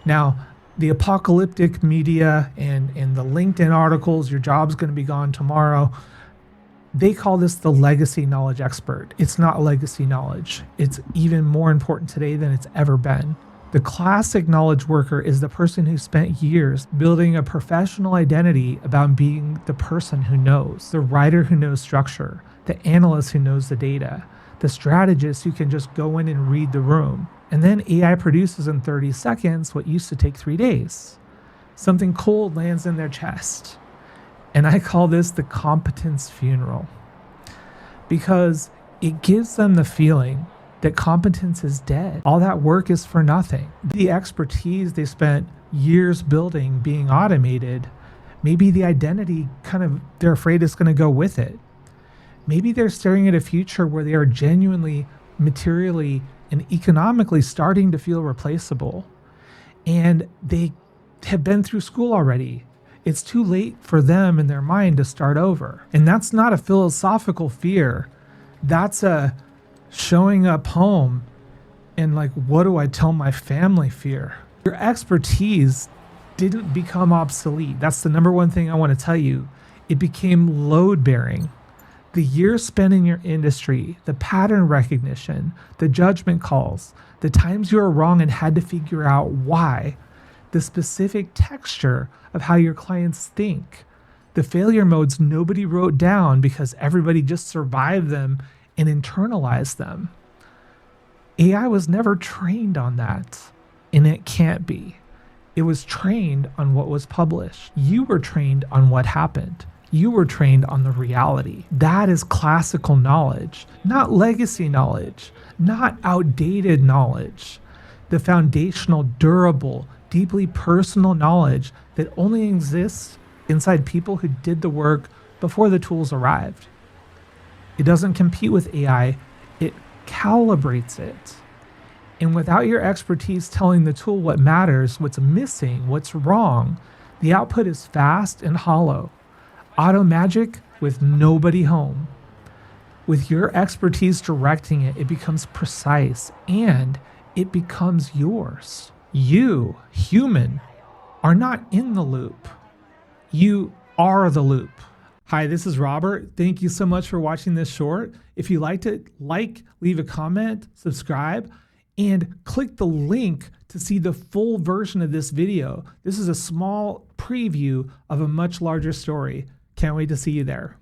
Now, the apocalyptic media and the LinkedIn articles, your job's going to be gone tomorrow, they call this the legacy knowledge expert. It's not legacy knowledge. It's even more important today than it's ever been. The classic knowledge worker is the person who spent years building a professional identity about being the person who knows, the writer who knows structure, the analyst who knows the data, the strategist who can just go in and read the room. And then AI produces in 30 seconds what used to take 3 days. Something cold lands in their chest. And I call this the competence funeral, because it gives them the feeling that competence is dead. All that work is for nothing. The expertise they spent years building being automated, maybe the identity they're afraid it's going to go with it. Maybe they're staring at a future where they are genuinely, materially, and economically starting to feel replaceable. And they have been through school already. It's too late for them in their mind to start over. And that's not a philosophical fear. That's a showing up home and what do I tell my family fear. Your expertise didn't become obsolete. That's the number one thing I want to tell you. It became load bearing. The years spent in your industry, the pattern recognition, the judgment calls, the times you were wrong and had to figure out why, the specific texture of how your clients think, the failure modes nobody wrote down because everybody just survived them and internalized them. AI was never trained on that, and it can't be. It was trained on what was published. You were trained on what happened. You were trained on the reality. That is classical knowledge, not legacy knowledge, not outdated knowledge. The foundational, durable, deeply personal knowledge that only exists inside people who did the work before the tools arrived. It doesn't compete with AI, it calibrates it. And without your expertise telling the tool what matters, what's missing, what's wrong, the output is fast and hollow. Auto magic with nobody home. With your expertise directing it, it becomes precise and it becomes yours. You, human, are not in the loop. You are the loop. Hi, this is Robert. Thank you so much for watching this short. If you liked it, leave a comment, subscribe, and click the link to see the full version of this video. This is a small preview of a much larger story. Can't wait to see you there.